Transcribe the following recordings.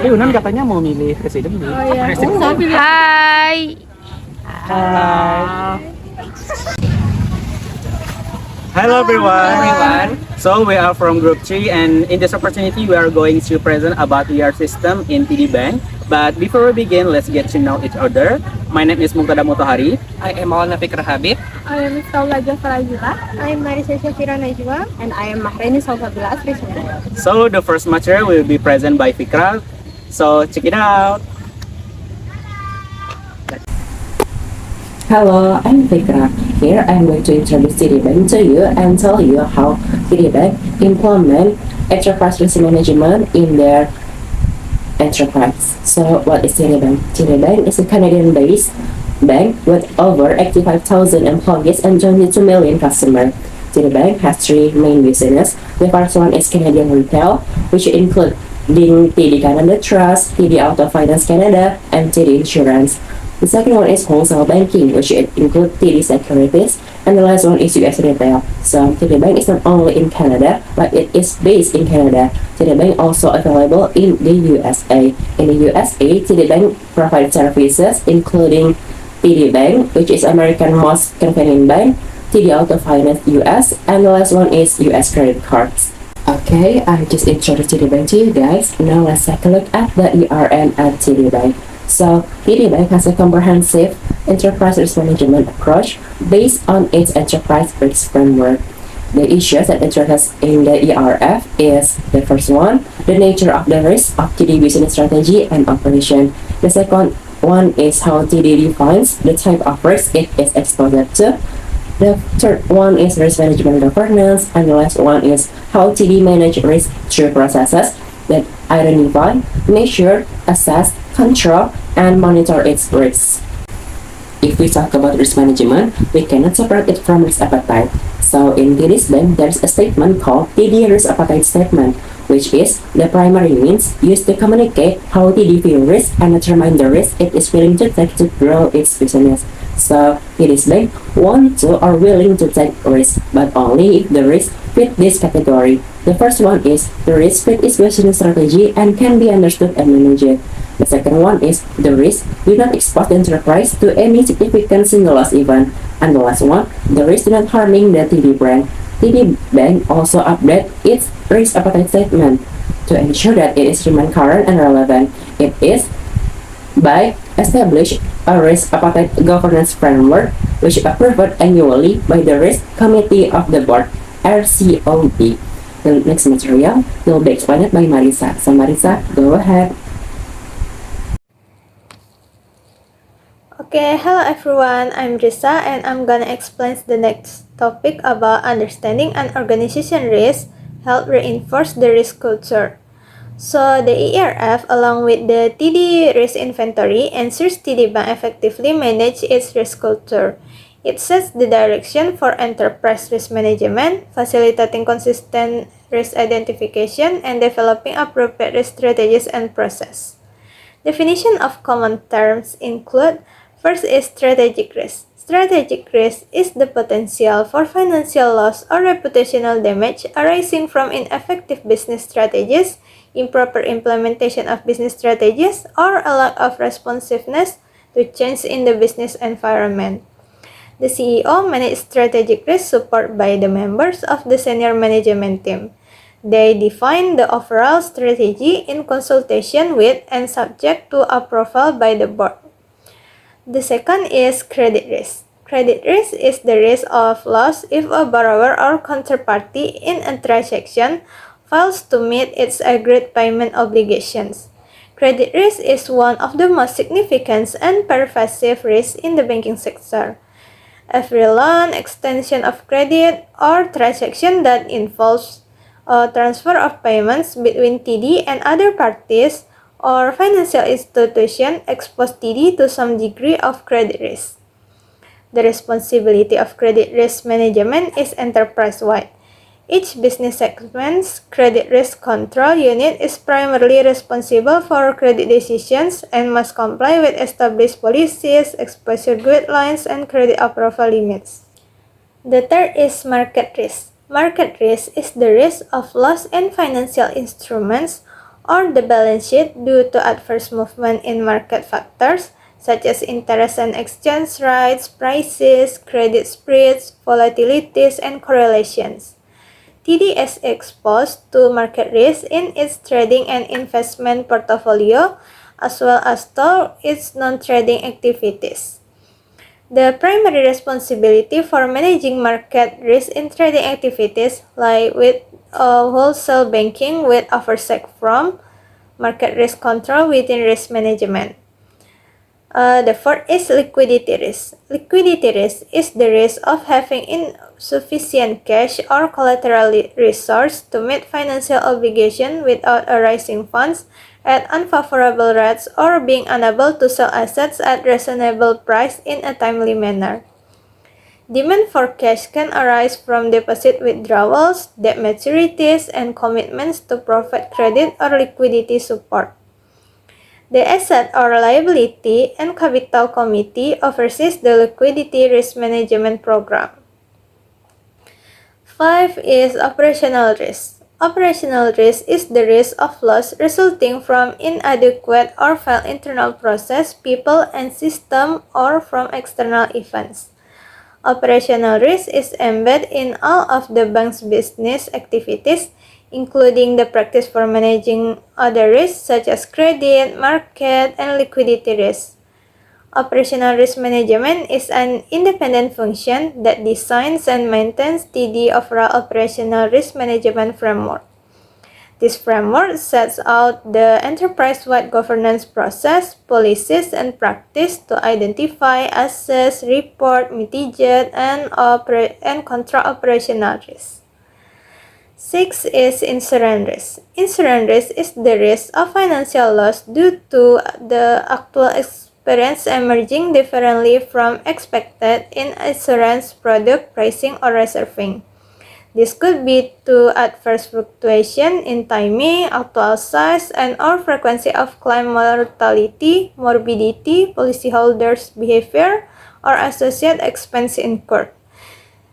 Unan katanya mau milih presiden dulu. Oh iya. Hai. Hai. Hello everyone. So we are from Group 3 and in this opportunity we are going to present about ER system in TD Bank. But before we begin, let's get to know each other. My name is Muchtada Muthohari. I am Maulana Fikra Habib. I am Miftahul Farazilah. I am Marisa Syafira Najwa. And I am Mahraini Salsabila. So the first material will be present by Fikra. So check it out. Hello, I'm Fikra. Here I'm going to introduce Citibank to you and tell you how Citibank implement enterprise risk management in their enterprise. So what is Citibank? Citibank is a Canadian-based bank with over 85,000 employees and 22 million customers. Citibank has three main businesses. The first one is Canadian retail, which include TD Canada Trust, TD Auto Finance Canada, and TD Insurance. The second one is wholesale banking, which includes TD Securities, and the last one is US retail. So TD Bank is not only in Canada, but it is based in Canada. TD Bank also available in the USA. In the USA, TD Bank provides services including TD Bank, which is American most convenient bank, TD Auto Finance US, and the last one is US credit cards. Okay, I just introduced TD Bank to you guys. Now let's take a look at the ERM at TD Bank. So, TD Bank has a comprehensive enterprise risk management approach based on its enterprise risk framework. The issues that address in the ERF is the first one, the nature of the risk of TD business strategy and operation. The second one is how TD defines the type of risk it is exposed to. The third one is risk management governance, and the last one is how TD manage risk through processes that identify, measure, assess, control, and monitor its risks. If we talk about risk management, we cannot separate it from risk appetite. So in TD Bank, there is a statement called TD Risk Appetite Statement, which is the primary means used to communicate how TD view risk and determine the risk it is willing to take to grow its business. So TD Bank want to or willing to take risk, but only if the risk fit this category. The first one is the risk fit its business strategy and can be understood and managed. The second one is the risk do not expose the enterprise to any significant single loss event. And the last one, the risk do not harming the TD brand. TD Bank also update its risk appetite statement to ensure that it is remain current and relevant. It is by establish a risk appetite governance framework which is approved annually by the Risk Committee of the Board, RCOB. The next material will be explained by Marisa. So Marisa, go ahead. Okay, hello everyone, I'm Marisa and I'm gonna explain the next topic about understanding an organization risk help reinforce the risk culture. So the ERF along with the TD risk inventory ensures TD Bank effectively manage its risk culture. It sets the direction for enterprise risk management, facilitating consistent risk identification and developing appropriate risk strategies and process. Definition of common terms include: first is strategic risk. Strategic risk is the potential for financial loss or reputational damage arising from ineffective business strategies, improper implementation of business strategies, or a lack of responsiveness to change in the business environment. The CEO manages strategic risk supported by the members of the senior management team. They define the overall strategy in consultation with and subject to approval by the board. The second is credit risk. Credit risk is the risk of loss if a borrower or counterparty in a transaction fails to meet its agreed payment obligations. Credit risk is one of the most significant and pervasive risks in the banking sector. Every loan, extension of credit, or transaction that involves a transfer of payments between TD and other parties or financial institution expose TD to some degree of credit risk. The responsibility of credit risk management is enterprise-wide. Each business segment's credit risk control unit is primarily responsible for credit decisions and must comply with established policies, exposure guidelines, and credit approval limits. The third is market risk. Market risk is the risk of loss in financial instruments or the balance sheet due to adverse movement in market factors such as interest and exchange rates, prices, credit spreads, volatilities, and correlations. TD is exposed to market risk in its trading and investment portfolio as well as to its non-trading activities. The primary responsibility for managing market risk in trading activities lie with wholesale banking with oversight from market risk control within risk management. The fourth is liquidity risk. Liquidity risk is the risk of having insufficient cash or collateral resource to meet financial obligation without raising funds at unfavorable rates or being unable to sell assets at reasonable price in a timely manner. Demand for cash can arise from deposit withdrawals, debt maturities, and commitments to provide credit or liquidity support. The Asset or Liability and Capital Committee oversees the Liquidity Risk Management Program. 5 is operational risk. Operational risk is the risk of loss resulting from inadequate or failed internal process, people, and system or from external events. Operational risk is embedded in all of the bank's business activities, including the practice for managing other risks such as credit, market, and liquidity risk. Operational risk management is an independent function that designs and maintains the overall operational risk management framework. This framework sets out the enterprise-wide governance process, policies, and practice to identify, assess, report, mitigate, and control operational risks. 6 is insurance risk. Insurance risk is the risk of financial loss due to the actual experience emerging differently from expected in insurance product pricing or reserving. This could be to adverse fluctuation in timing, actual size, and or frequency of claim mortality, morbidity, policyholders' behavior, or associated expense incurred.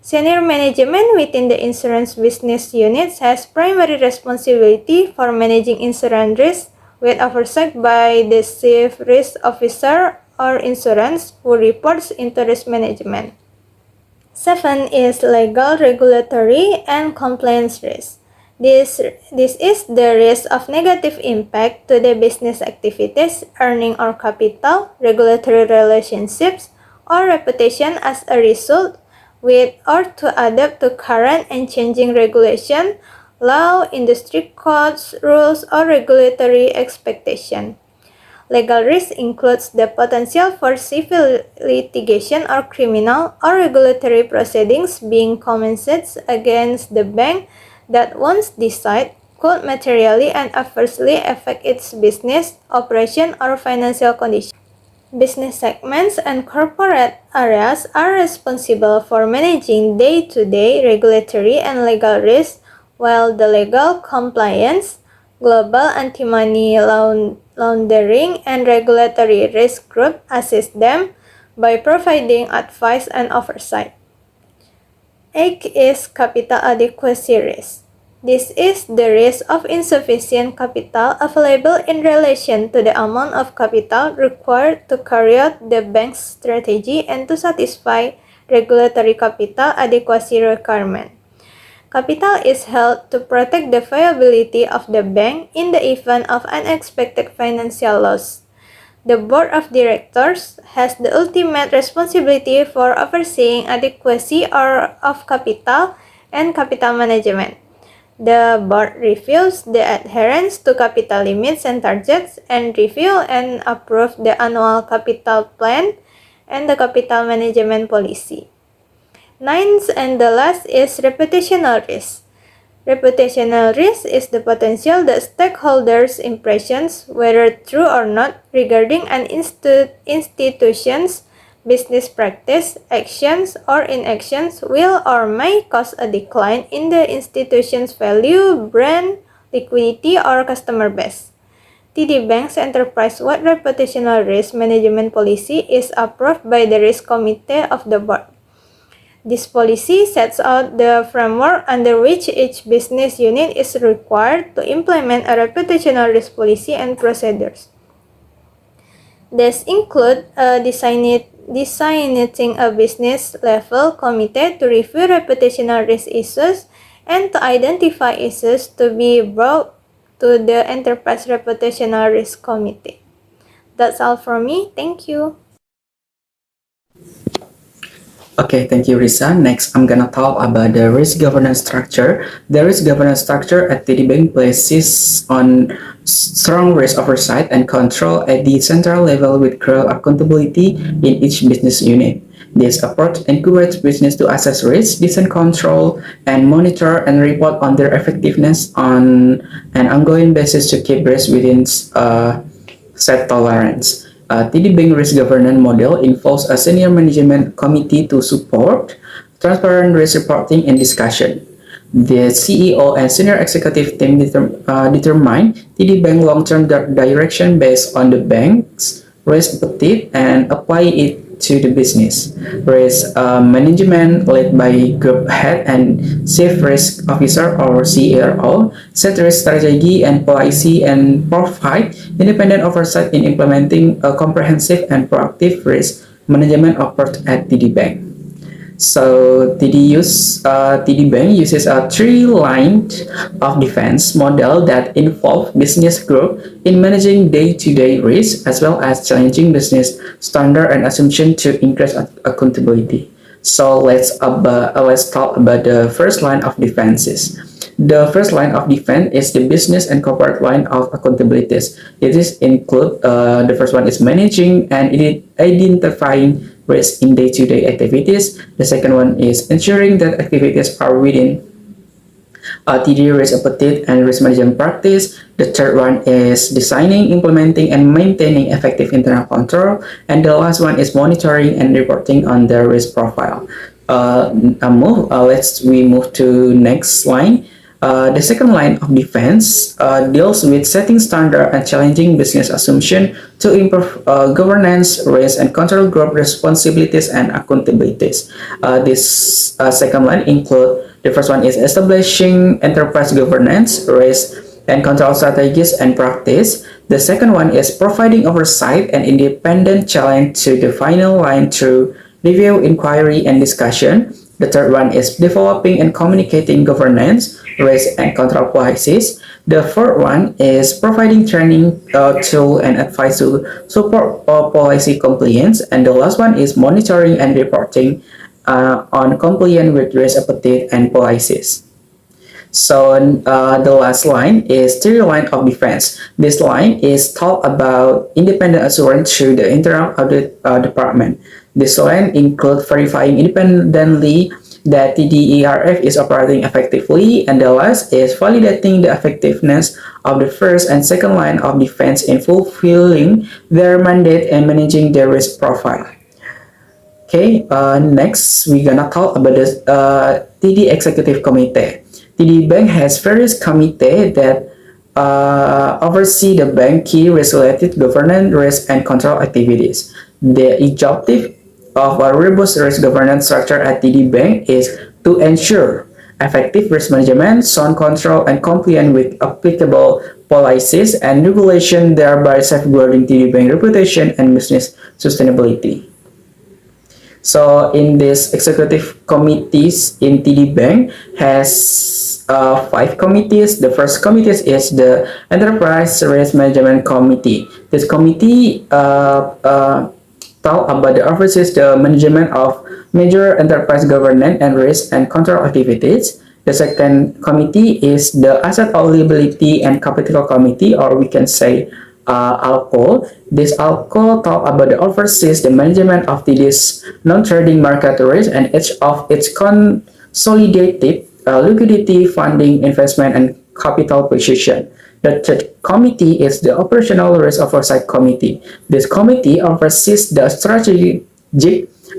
Senior management within the insurance business units has primary responsibility for managing insurance risk with oversight by the Chief Risk Officer or insurance who reports into risk management. 7 is legal, regulatory, and compliance risk. This is the risk of negative impact to the business activities, earning or capital, regulatory relationships, or reputation as a result with or to adapt to current and changing regulation, law, industry codes, rules, or regulatory expectation. Legal risk includes the potential for civil litigation or criminal or regulatory proceedings being commenced against the bank that once decided could materially and adversely affect its business, operation, or financial condition. Business segments and corporate areas are responsible for managing day-to-day regulatory and legal risks, while the legal compliance, global anti-money laundering, and regulatory risk group assist them by providing advice and oversight. 8 is capital adequacy risk. This is the risk of insufficient capital available in relation to the amount of capital required to carry out the bank's strategy and to satisfy regulatory capital adequacy requirement. Capital is held to protect the viability of the bank in the event of unexpected financial loss. The board of directors has the ultimate responsibility for overseeing adequacy of capital and capital management. The board reviews the adherence to capital limits and targets and review and approve the annual capital plan and the capital management policy. 9th and the last is reputational risk. Reputational risk is the potential that stakeholders' impressions, whether true or not, regarding an institution's business practice, actions, or inactions will or may cause a decline in the institution's value, brand, liquidity, or customer base. TD Bank's enterprise-wide reputational risk management policy is approved by the risk committee of the board. This policy sets out the framework under which each business unit is required to implement a reputational risk policy and procedures. These include designating a business level committee to review reputational risk issues and to identify issues to be brought to the Enterprise Reputational Risk Committee. That's all from me. Thank you. Okay, thank you, Risa. Next, I'm gonna talk about the risk governance structure. The risk governance structure at TD Bank places on strong risk oversight and control at the central level with clear accountability in each business unit. This approach encourages business to assess risk, design control, and monitor and report on their effectiveness on an ongoing basis to keep risk within set tolerance. TD Bank risk governance model involves a senior management committee to support transparent risk reporting and discussion. The CEO and senior executive team determine TD Bank long-term direction based on the bank's risk appetite and apply it to the business. Risk management led by group head and chief risk officer or CRO set risk strategy and policy and provide independent oversight in implementing a comprehensive and proactive risk management approach at TD Bank. So TD Bank uses a three-line of defense model that involve business group in managing day-to-day risk as well as challenging business standard and assumption to increase accountability. So let's talk about the first line of defenses. The first line of defense is the business and corporate line of accountabilities. It is include the first one is managing and identifying risk in day-to-day activities. The second one is ensuring that activities are within TD risk appetite and risk management practice. The third one is designing, implementing, and maintaining effective internal control. And the last one is monitoring and reporting on the risk profile. We move to next line. The second line of defense deals with setting standard and challenging business assumption to improve governance, risk, and control group responsibilities and accountabilities. This second line include the first one is establishing enterprise governance, risk, and control strategies and practice. The second one is providing oversight and independent challenge to the final line through review, inquiry, and discussion. The third one is developing and communicating governance, risk, and control policies. The fourth one is providing training, tool, and advice to support policy compliance. And the last one is monitoring and reporting on compliance with risk appetite and policies. So the last line is third line of defense. This line is talk about independent assurance through the internal audit department. This line includes verifying independently that TDERF is operating effectively, and the last is validating the effectiveness of the first and second line of defense in fulfilling their mandate and managing their risk profile. Okay, next we're gonna talk about the TD Executive Committee. TD Bank has various committees that oversee the bank key risk-related governance, risk, and control activities. The objective of a robust risk governance structure at TD Bank is to ensure effective risk management, sound control, and compliance with applicable policies and regulation, thereby safeguarding TD Bank reputation and business sustainability. So in this executive committees in TD Bank has 5 committees. The first committee is the Enterprise Risk Management Committee. This committee talk about the oversees the management of major enterprise governance and risk and control activities. The second committee is the Asset Liability and Capital Committee, or we can say ALCO. This ALCO talk about the oversees the management of this non-trading market risk and each of its consolidated liquidity, funding, investment, and capital position. The third committee is the Operational Risk Oversight Committee. This committee oversees the strategic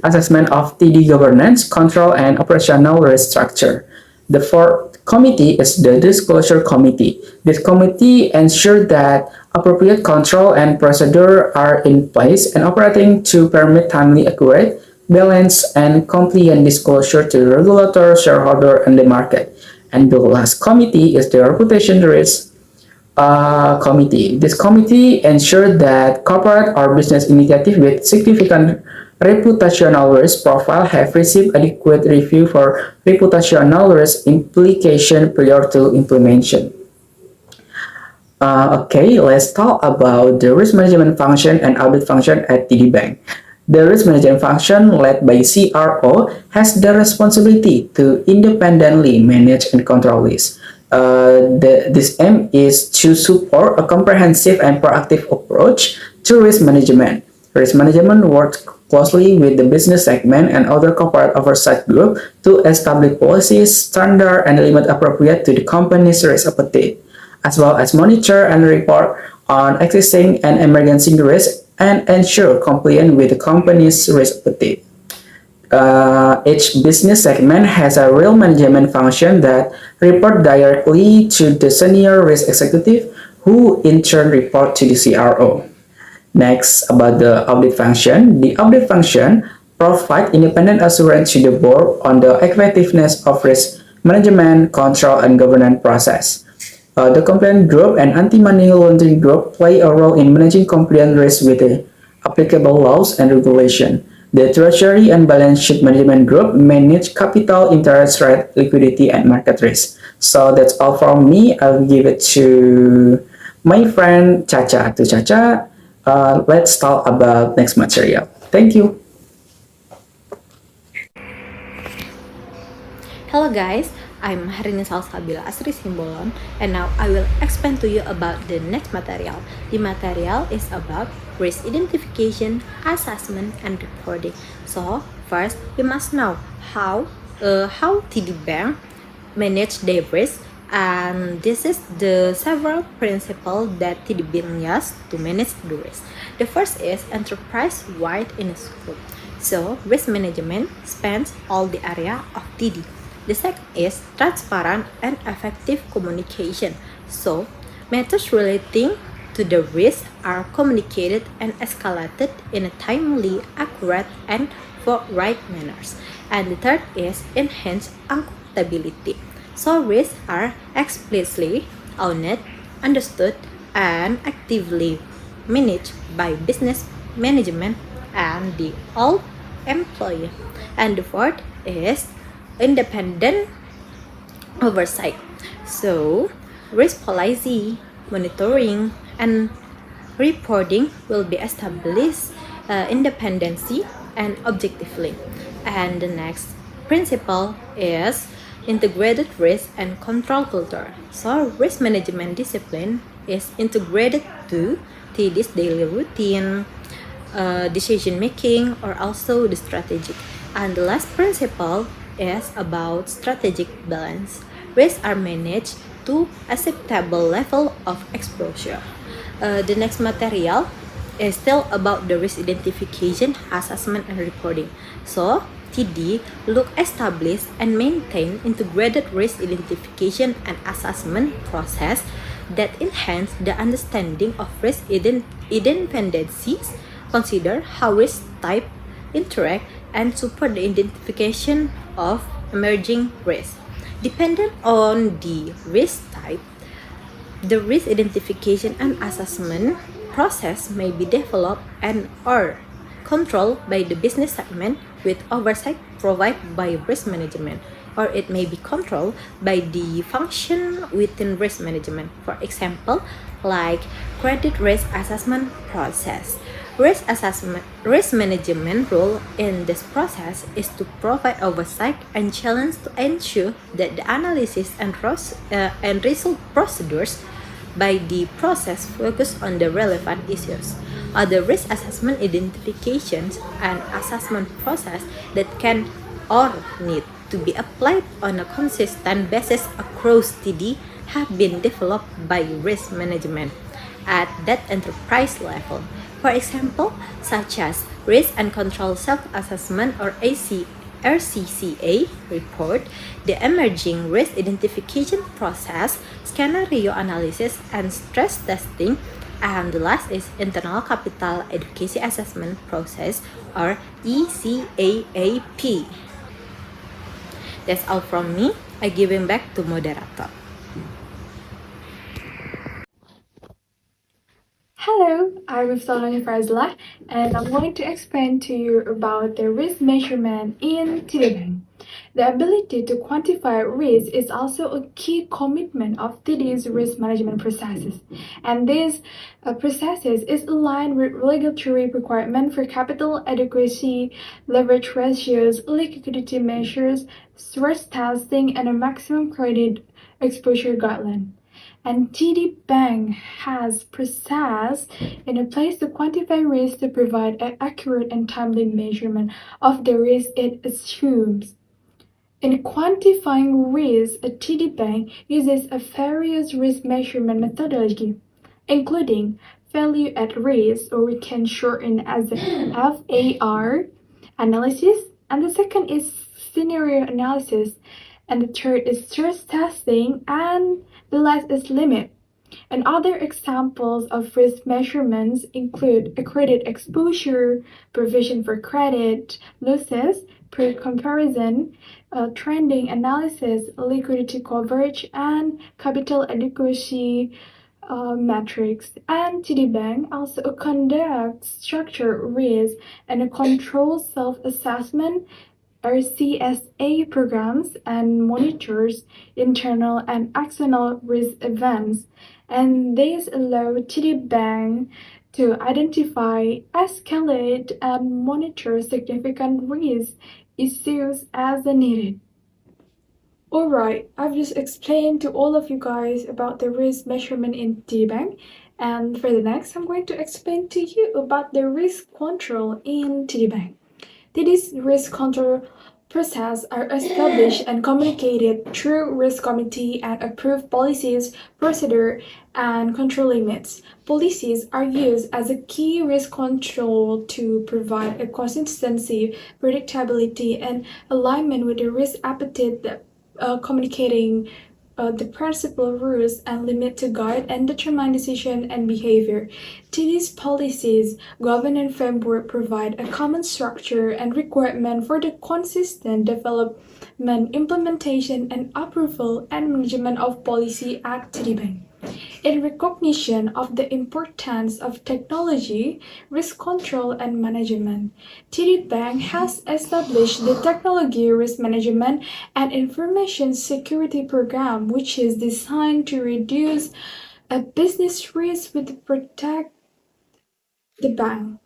assessment of TD governance, control, and operational risk structure. The fourth committee is the Disclosure Committee. This committee ensures that appropriate control and procedure are in place and operating to permit timely, accurate balanced, and compliant disclosure to the regulator, shareholder, and the market. And the last committee is the reputation risk committee. This committee ensures that corporate or business initiatives with significant reputational risk profile have received adequate review for reputational risk implication prior to implementation. Okay, let's talk about the risk management function and audit function at TD Bank. The risk management function, led by CRO, has the responsibility to independently manage and control risk. This aim is to support a comprehensive and proactive approach to risk management. Risk management works closely with the business segment and other corporate oversight group to establish policies, standards, and limit appropriate to the company's risk appetite, as well as monitor and report on existing and emerging risks and ensure compliance with the company's risk appetite. Each business segment has a real management function that report directly to the senior risk executive, who in turn report to the CRO. Next, about the audit function. The audit function provides independent assurance to the board on the effectiveness of risk management, control, and governance process. The compliance group and anti-money laundering group play a role in managing compliance risk with the applicable laws and regulation. The Treasury and Balance Sheet Management Group manage capital, interest rate, liquidity, and market risk. So that's all from me. I'll give it to my friend Chacha. To Chacha, let's talk about next material. Thank you. Hello guys, I'm Mahraini Salsabila asri Simbolon, and now I will explain to you about the next material. The material is about risk identification, assessment, and reporting. So first, we must know how TD Bank manage their risk, and this is the several principles that TD Bank uses to manage the risk. The first is enterprise-wide in scope. So risk management spans all the area of TD. The second is transparent and effective communication. So, matters relating to the risk are communicated and escalated in a timely, accurate, and forthright manners. And the third is enhanced accountability. So, risks are explicitly owned, understood, and actively managed by business management and the all employee. And the fourth is independent oversight. So, risk policy, monitoring, and reporting will be established independency and objectively. And the next principle is integrated risk and control culture. So, risk management discipline is integrated to TD's daily routine, decision making, or also the strategic. And the last principle is about strategic balance. Risks are managed to acceptable level of exposure. The next material is still about the risk identification, assessment, and reporting. So, TD look establish and maintain integrated risk identification and assessment process that enhance the understanding of risk dependencies, consider how risk type interact, and support the identification of emerging risks. Dependent on the risk type, the risk identification and assessment process may be developed and or controlled by the business segment with oversight provided by risk management, or it may be controlled by the function within risk management. For example, like credit risk assessment process. Risk management role in this process is to provide oversight and challenge to ensure that the analysis and result procedures by the process focus on the relevant issues. Other risk assessment identifications and assessment process that can or need to be applied on a consistent basis across TD have been developed by risk management at that enterprise level. For example, such as Risk and Control Self-Assessment or RCCA report, the emerging risk identification process, scenario analysis, and stress testing And the last is Internal Capital Education Assessment Process, or ECAAP. That's all from me. I give him back to moderator. Hello, I'm Miftahul Farazilah, and I'm going to explain to you about the risk measurement in TD Bank. The ability to quantify risk is also a key commitment of TD's risk management processes, and this processes is aligned with regulatory requirements for capital adequacy, leverage ratios, liquidity measures, stress testing, and a maximum credit exposure guideline. And TD Bank has process in place to quantify risk to provide an accurate and timely measurement of the risk it assumes. In quantifying risk, a TD Bank uses a various risk measurement methodology, including value at risk, or we can shorten as FAR analysis, and the second is scenario analysis, and the third is stress testing, and the last is limit. And other examples of risk measurements include a credit exposure, provision for credit losses, per comparison, trending analysis, liquidity coverage, and capital adequacy metrics. And TD Bank also conducts structured risk and a controlled self-assessment or CSA programs and monitors internal and external risk events, and these allow TD Bank to identify, escalate, and monitor significant risk issues as needed. Alright, I've just explained to all of you guys about the risk measurement in TD Bank, and for the next, I'm going to explain to you about the risk control in TD Bank. TD's risk control process are established and communicated through risk committee and approved policies, procedure, and control limits. Policies are used as a key risk control to provide a consistency, predictability, and alignment with the risk appetite, communicating the principal rules and limit to guide and determine decision and behavior. TD's policies, governance framework provide a common structure and requirement for the consistent development, implementation, and approval and management of policy at TD Bank. In recognition of the importance of technology, risk control, and management, TD Bank has established the Technology Risk Management and Information Security Program, which is designed to reduce a business risk with protect the bank,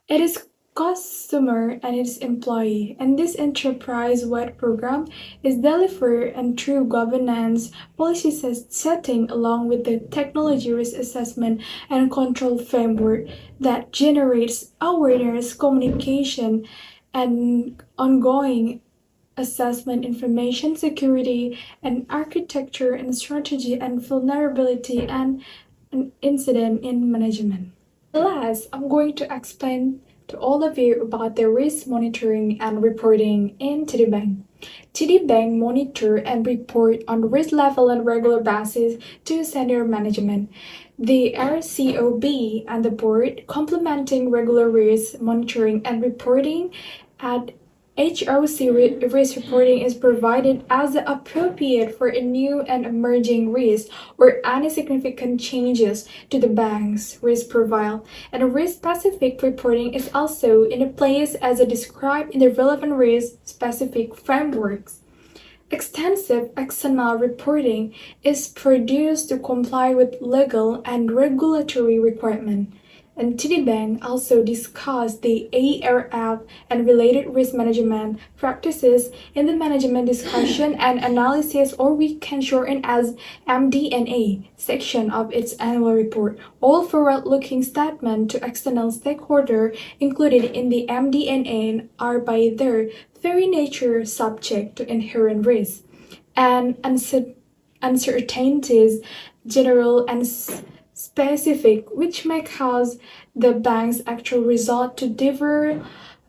its customer, and its employee. And this enterprise-wide program is delivered and through governance policy setting along with the technology risk assessment and control framework that generates awareness, communication, and ongoing assessment, information security, and architecture and strategy and vulnerability and an incident in management. Last, I'm going to explain to all of you about the risk monitoring and reporting in TD Bank. TD Bank monitor and report on risk level on regular basis to senior management. The RCOB and the board complementing regular risk monitoring and reporting at HOC risk reporting is provided as appropriate for a new and emerging risk or any significant changes to the bank's risk profile. And risk-specific reporting is also in place as described in the relevant risk-specific frameworks. Extensive external reporting is produced to comply with legal and regulatory requirements. And TD Bank also discussed the ARF and related risk management practices in the management discussion and analysis, or we can shorten as MD&A, section of its annual report. All forward-looking statements to external stakeholders included in the MD&A are by their very nature subject to inherent risks and uncertainties, general and specific, which may cause the bank's actual result to differ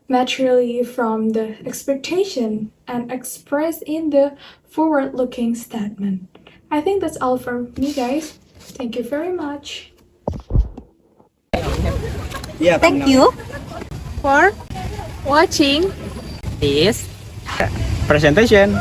materially from the expectation and expressed in the forward-looking statement. I think that's all from me, guys. Thank you very much. Yeah, Thank you for Watching this presentation.